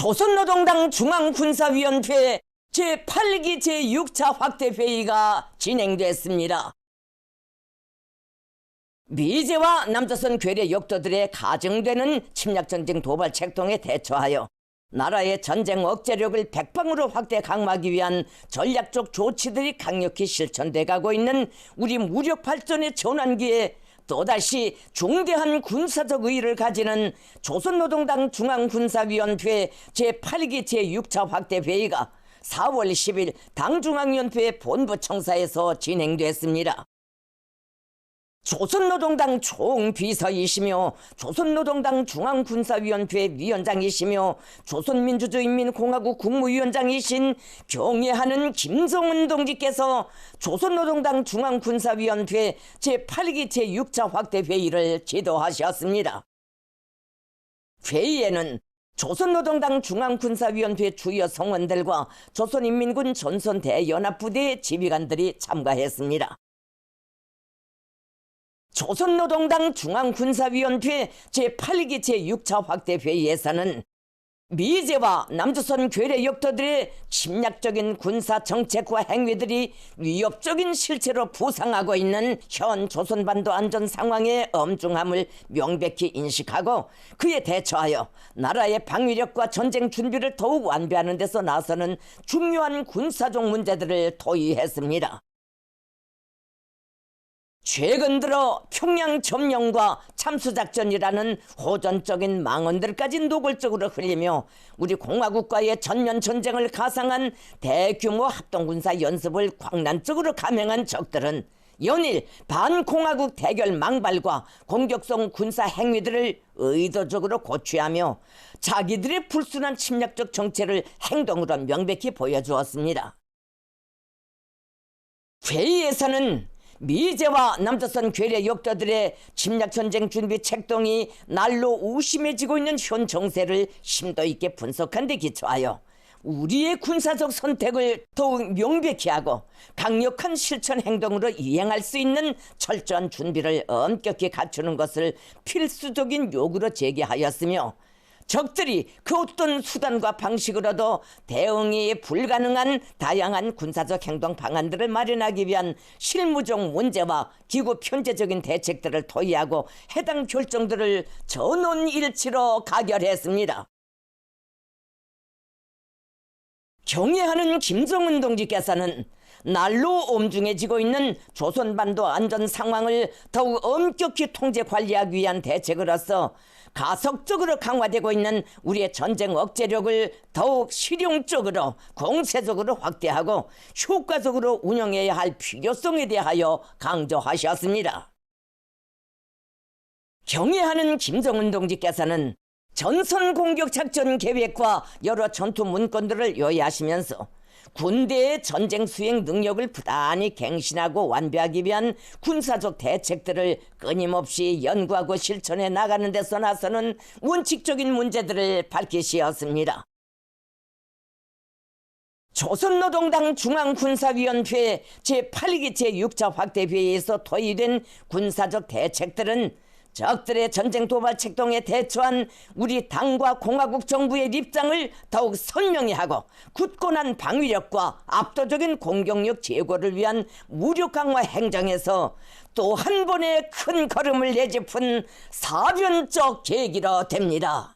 조선노동당 중앙군사위원회 제8기 제6차 확대회의가 진행됐습니다. 미제와 남조선 괴뢰 역도들의 가정되는 침략전쟁 도발 책동에 대처하여 나라의 전쟁 억제력을 백방으로 확대 강화하기 위한 전략적 조치들이 강력히 실천돼 가고 있는 우리 무력 발전의 전환기에 또다시 중대한 군사적 의의를 가지는 조선노동당 중앙군사위원회 제8기 제6차 확대회의가 4월 10일 당중앙위원회 본부청사에서 진행됐습니다. 조선노동당 총비서이시며 조선노동당 중앙군사위원회 위원장이시며 조선민주주의인민공화국 국무위원장이신 경애하는 김정은 동지께서 조선노동당 중앙군사위원회 제8기 제6차 확대회의를 지도하셨습니다. 회의에는 조선노동당 중앙군사위원회 주요 성원들과 조선인민군 전선대연합부대의 지휘관들이 참가했습니다. 조선노동당 중앙군사위원회 제8기 제6차 확대회의에서는 미제와 남조선 괴뢰 역도들의 침략적인 군사정책과 행위들이 위협적인 실체로 부상하고 있는 현 조선반도 안전 상황의 엄중함을 명백히 인식하고 그에 대처하여 나라의 방위력과 전쟁 준비를 더욱 완비하는 데서 나서는 중요한 군사적 문제들을 토의했습니다. 최근 들어 평양 점령과 참수작전이라는 호전적인 망언들까지 노골적으로 흘리며 우리 공화국과의 전면 전쟁을 가상한 대규모 합동군사 연습을 광란적으로 감행한 적들은 연일 반공화국 대결 망발과 공격성 군사 행위들을 의도적으로 고취하며 자기들의 불순한 침략적 정체를 행동으로 명백히 보여주었습니다. 회의에서는 미제와 남조선 괴뢰 역도들의 침략전쟁 준비 책동이 날로 우심해지고 있는 현 정세를 심도 있게 분석한 데 기초하여 우리의 군사적 선택을 더욱 명백히 하고 강력한 실천 행동으로 이행할 수 있는 철저한 준비를 엄격히 갖추는 것을 필수적인 요구로 제기하였으며 적들이 그 어떤 수단과 방식으로도 대응이 불가능한 다양한 군사적 행동 방안들을 마련하기 위한 실무적 문제와 기구 편제적인 대책들을 토의하고 해당 결정들을 전원일치로 가결했습니다. 경애하는 김정은 동지께서는 날로 엄중해지고 있는 조선반도 안전 상황을 더욱 엄격히 통제 관리하기 위한 대책으로서 가속적으로 강화되고 있는 우리의 전쟁 억제력을 더욱 실용적으로 공세적으로 확대하고 효과적으로 운영해야 할 필요성에 대하여 강조하셨습니다. 경애하는 김정은 동지께서는 전선 공격 작전 계획과 여러 전투 문건들을 요약하시면서 군대의 전쟁 수행 능력을 부단히 갱신하고 완비하기 위한 군사적 대책들을 끊임없이 연구하고 실천해 나가는 데서 나서는 원칙적인 문제들을 밝히시었습니다. 조선노동당 중앙군사위원회 제8기 제6차 확대회의에서 토의된 군사적 대책들은 적들의 전쟁 도발 책동에 대처한 우리 당과 공화국 정부의 입장을 더욱 선명히 하고 굳건한 방위력과 압도적인 공격력 제고를 위한 무력 강화 행정에서 또 한 번의 큰 걸음을 내짚은 사변적 계기로 됩니다.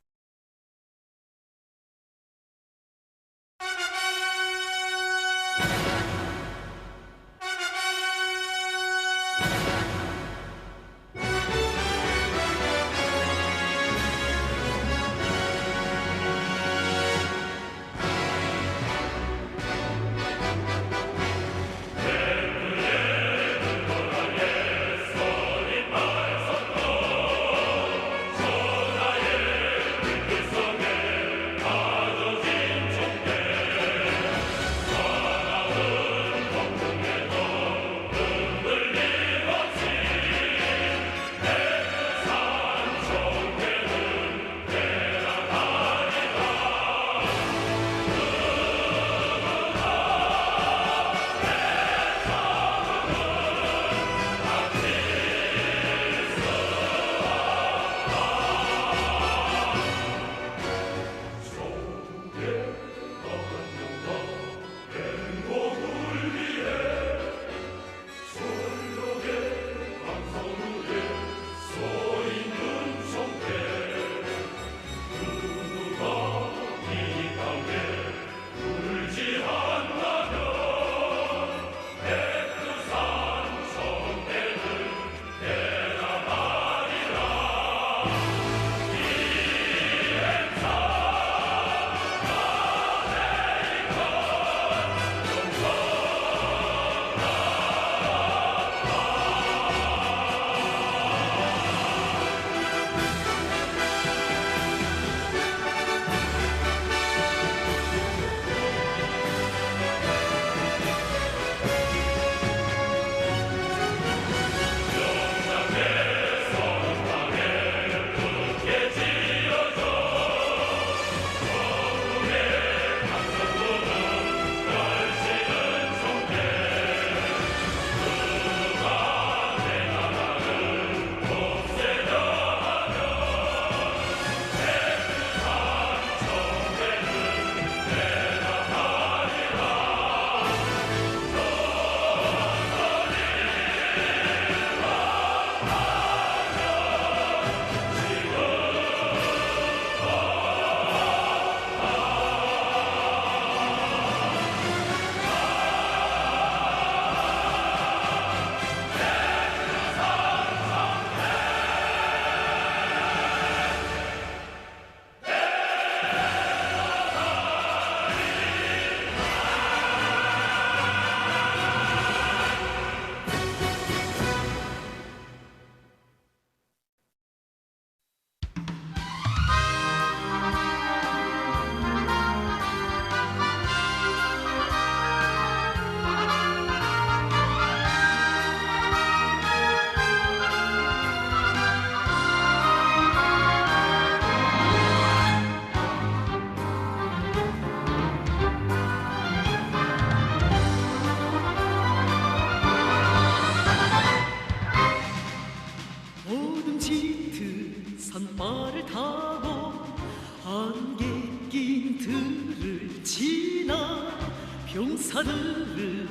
사르르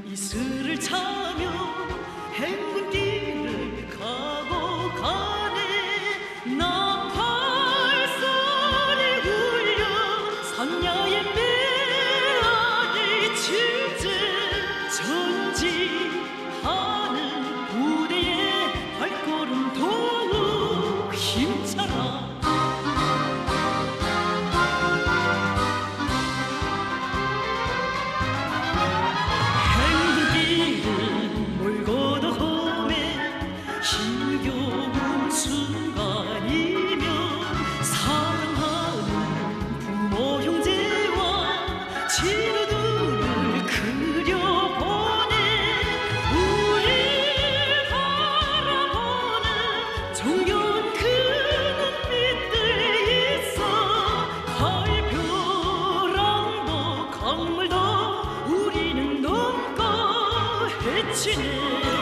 이슬을 차며 행군길을 가고 가네. 나팔 소리 울려 산야의 메아리 칠때 전진하는 부대의 발걸음 더욱 힘차라. 힘겨운 순간이면 사랑하는 부모 형제와 친구들을 그려보내. 우릴 바라보는 정겨운 그 눈빛들에 있어 달벼락도 강물도 우리는 넘고 헤치네.